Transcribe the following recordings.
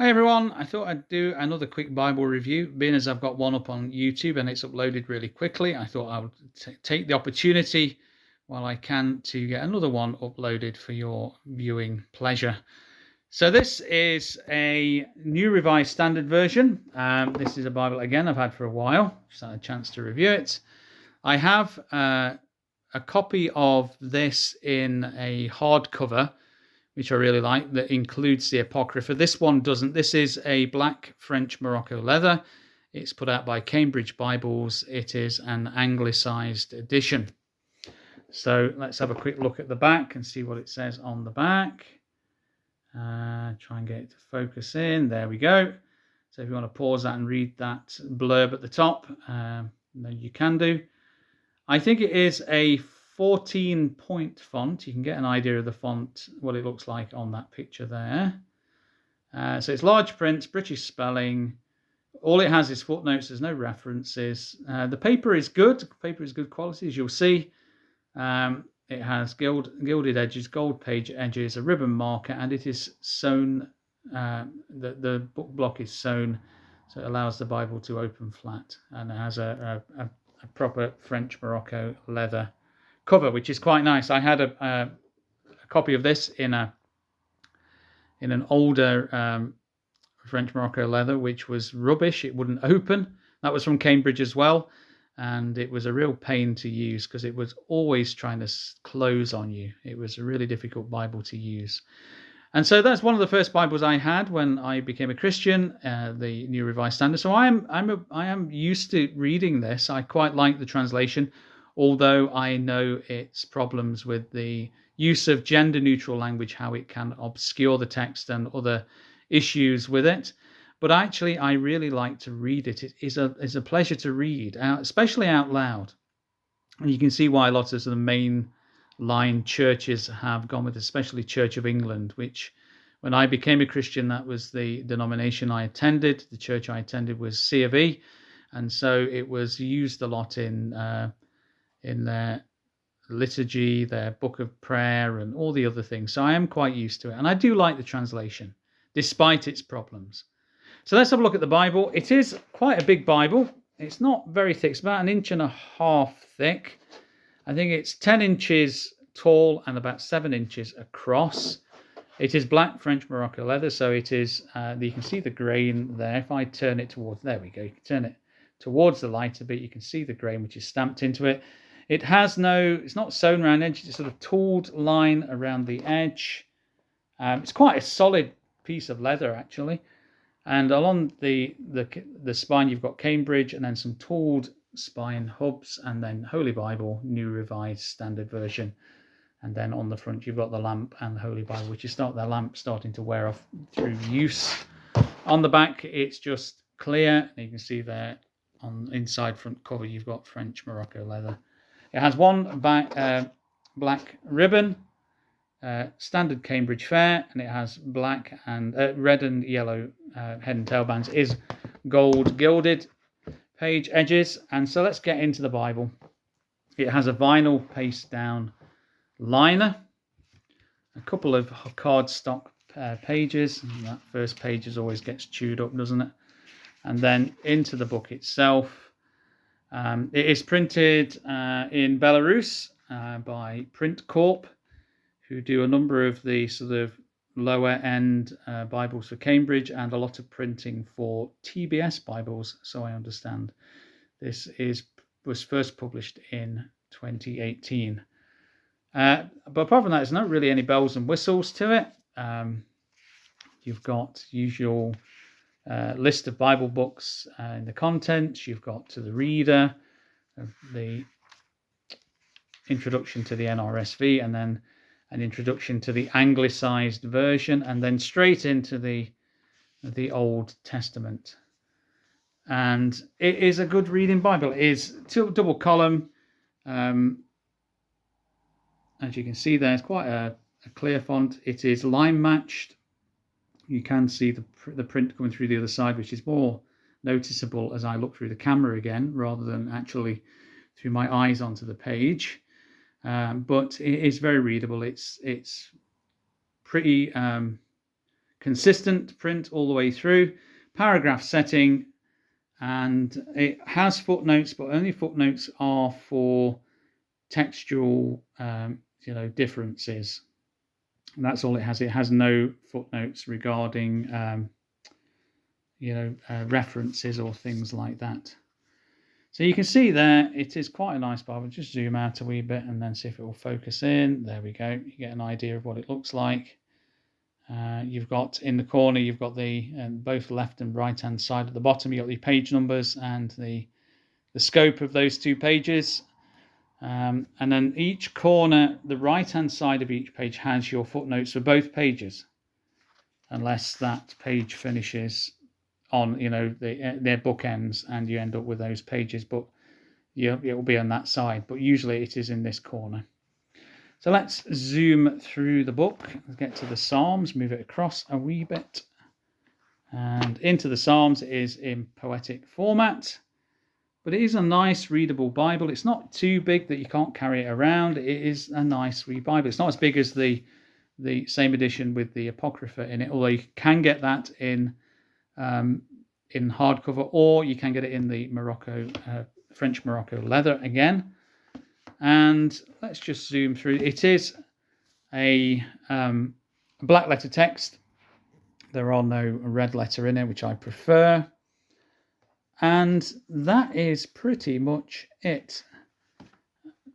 Hi everyone, I thought I'd do another quick Bible review. Being as I've got one up on YouTube and it's uploaded really quickly, I thought I would take the opportunity while I can to get another one uploaded for your viewing pleasure. So this is a New Revised Standard Version. This is a Bible, again, I've had for a while. Just had a chance to review it. I have a copy of this in a hardcover, which I really like, that includes the Apocrypha. This one doesn't. This is a black French Morocco leather. It's put out by Cambridge Bibles. It is an anglicised edition. So let's have a quick look at the back and see what it says on the back. Try and get it to focus in. There we go. So if you want to pause that and read that blurb at the top, then you can do. I think it is a 14-point font. You can get an idea of the font, what it looks like on that picture there. So it's large print, British spelling. All it has is footnotes. There's no references. The paper is good. The paper is good quality, as you'll see. It has gilded edges, gold page edges, a ribbon marker, and it is sewn. The book block is sewn, so it allows the Bible to open flat, and it has a proper French Morocco leather cover, which is quite nice. I had a copy of this in an older French Morocco leather, which was rubbish. It wouldn't open. That was from Cambridge as well, and it was a real pain to use because it was always trying to close on you. It was a really difficult Bible to use. And so that's one of the first Bibles I had when I became a Christian, the New Revised Standard. So I am used to reading this. I quite like the translation, although I know its problems with the use of gender-neutral language, how it can obscure the text and other issues with it. But actually, I really like to read it. It is a pleasure to read, especially out loud. And you can see why a lot of the main line churches have gone with, especially Church of England, which when I became a Christian, that was the denomination I attended. The church I attended was C of E, and so it was used a lot in their liturgy, their book of prayer, and all the other things. So I am quite used to it, and I do like the translation, despite its problems. So let's have a look at the Bible. It is quite a big Bible. It's not very thick. It's about 1.5 inches thick. I think it's 10 inches tall and about 7 inches across. It is black French Morocco leather, so it is, you can see the grain there. If I turn it towards, there we go, you can turn it towards the light a bit, you can see the grain which is stamped into it. It has it's not sewn around edge, it's sort of tooled line around the edge. It's quite a solid piece of leather, actually. And along the spine, you've got Cambridge and then some tooled spine hubs, and then Holy Bible, New Revised Standard Version. And then on the front, you've got the lamp and the Holy Bible, which is the lamp starting to wear off through use. On the back, it's just clear. And you can see there on the inside front cover, you've got French Morocco leather. It has one black ribbon, standard Cambridge fare, and it has black and red and yellow head and tail bands. It is gold gilded page edges. And so let's get into the Bible. It has a vinyl paste down liner, a couple of cardstock pages. And that first page always gets chewed up, doesn't it? And then into the book itself. It is printed in Belarus by Print Corp, who do a number of the sort of lower end Bibles for Cambridge and a lot of printing for TBS Bibles, so I understand. This was first published in 2018. But apart from that, there's not really any bells and whistles to it. You've got usual list of Bible books in the contents. You've got to the reader, the introduction to the NRSV, and then an introduction to the anglicised version, and then straight into the Old Testament. And it is a good reading Bible. It is double column. As you can see there, it's quite a clear font. It is line matched. You can see the print coming through the other side, which is more noticeable as I look through the camera again, rather than actually through my eyes onto the page. But it is very readable. It's pretty consistent print all the way through, paragraph setting, and it has footnotes, but only footnotes are for textual differences. And that's all it has. It has no footnotes regarding references or things like that. So you can see there, it is quite a nice Bible. Just zoom out a wee bit and then see if it will focus in. There we go. You get an idea of what it looks like. You've got in the corner, you've got the both left and right hand side at the bottom. You've got the page numbers and the scope of those two pages. And then each corner, the right hand side of each page has your footnotes for both pages, unless that page finishes on their bookends and you end up with those pages, but it will be on that side, but usually it is in this corner. So let's zoom through the book. Let's get to the Psalms, move it across a wee bit, and into the Psalms. It is in poetic format, but it is a nice readable Bible. It's not too big that you can't carry it around. It is a nice wee Bible. It's not as big as the same edition with the Apocrypha in it, although you can get that in hardcover, or you can get it in the French Morocco leather again. And let's just zoom through. It is a black letter text. There are no red letter in it, which I prefer. And that is pretty much it.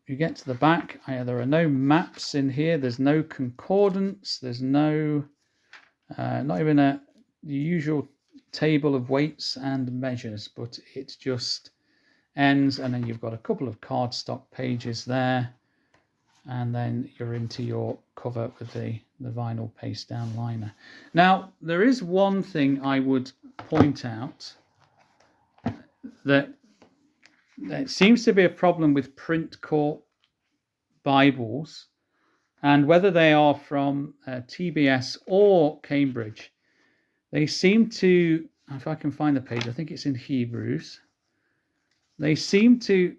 You get to the back. There are no maps in here. There's no concordance. There's no, not even the usual table of weights and measures, but it just ends, and then you've got a couple of cardstock pages there, and then you're into your cover with the vinyl paste down liner. Now, there is one thing I would point out, that there seems to be a problem with Print Corp Bibles, and whether they are from TBS or Cambridge, they seem to, if I can find the page, I think it's in Hebrews, they seem to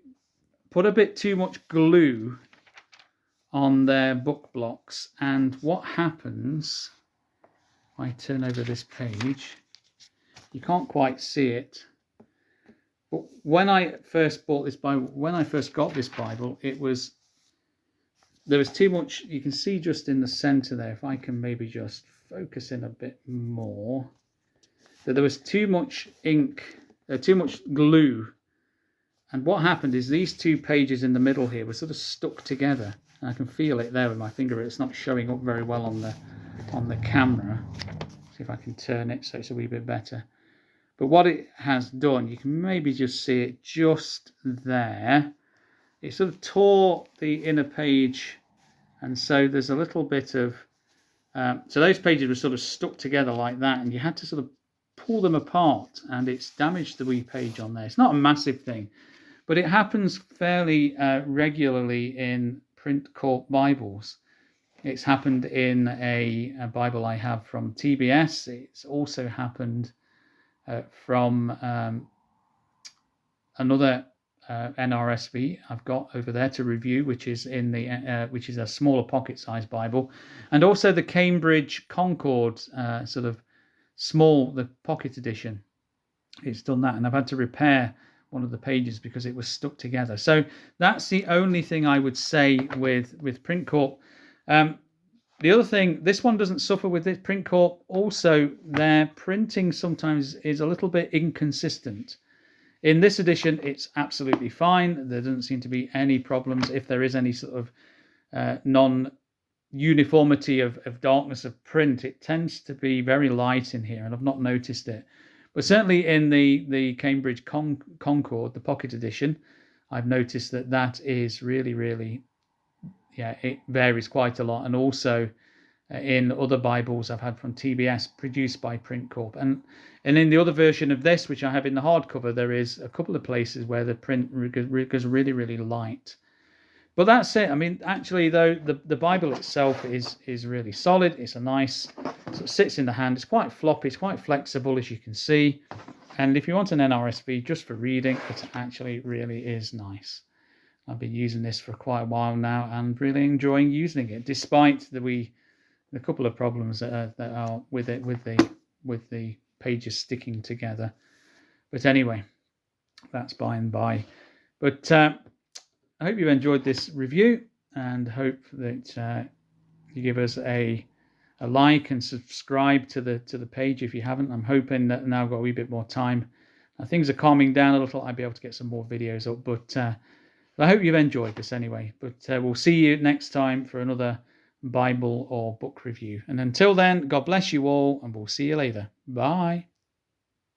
put a bit too much glue on their book blocks. And what happens, if I turn over this page, you can't quite see it, but when I first bought this Bible, when I first got this Bible, there was too much. You can see just in the center there, if I can maybe just focus in a bit more, that there was too much ink, too much glue. And what happened is these two pages in the middle here were sort of stuck together. And I can feel it there with my finger. It's not showing up very well on the camera. See if I can turn it so it's a wee bit better. But what it has done, you can maybe just see it just there. It sort of tore the inner page, and so there's a little bit of so those pages were sort of stuck together like that, and you had to sort of pull them apart, and it's damaged the wee page on there. It's not a massive thing, but it happens fairly regularly in Print Corp Bibles. It's happened in a Bible I have from TBS. It's also happened from another NRSV I've got over there to review, which is in the which is a smaller pocket-sized Bible, and also the Cambridge Concord sort of small, the pocket edition. It's done that, and I've had to repair one of the pages because it was stuck together. So that's the only thing I would say with Print Corp. The other thing, this one doesn't suffer with this. Print Corp also, their printing sometimes is a little bit inconsistent. In this edition, it's absolutely fine. There doesn't seem to be any problems. If there is any sort of non-uniformity of darkness of print, it tends to be very light in here, and I've not noticed it. But certainly in the Cambridge Concord, the pocket edition, I've noticed that is really, really, it varies quite a lot. And also in other Bibles I've had from TBS produced by Print Corp. And in the other version of this, which I have in the hardcover, there is a couple of places where the print goes really, really light. But that's it. I mean, actually, though, the Bible itself is really solid. It's a nice, sort of sits in the hand. It's quite floppy. It's quite flexible, as you can see. And if you want an NRSV just for reading, it actually really is nice. I've been using this for quite a while now and really enjoying using it, despite the wee a couple of problems that are with it, with the pages sticking together. But anyway, that's by and by. But I hope you enjoyed this review, and hope that you give us a like and subscribe to the page if you haven't. I'm hoping that now I've got a wee bit more time. Things are calming down a little. I'll be able to get some more videos up. But I hope you've enjoyed this anyway. But we'll see you next time for another Bible or book review. And until then, God bless you all, and we'll see you later. Bye.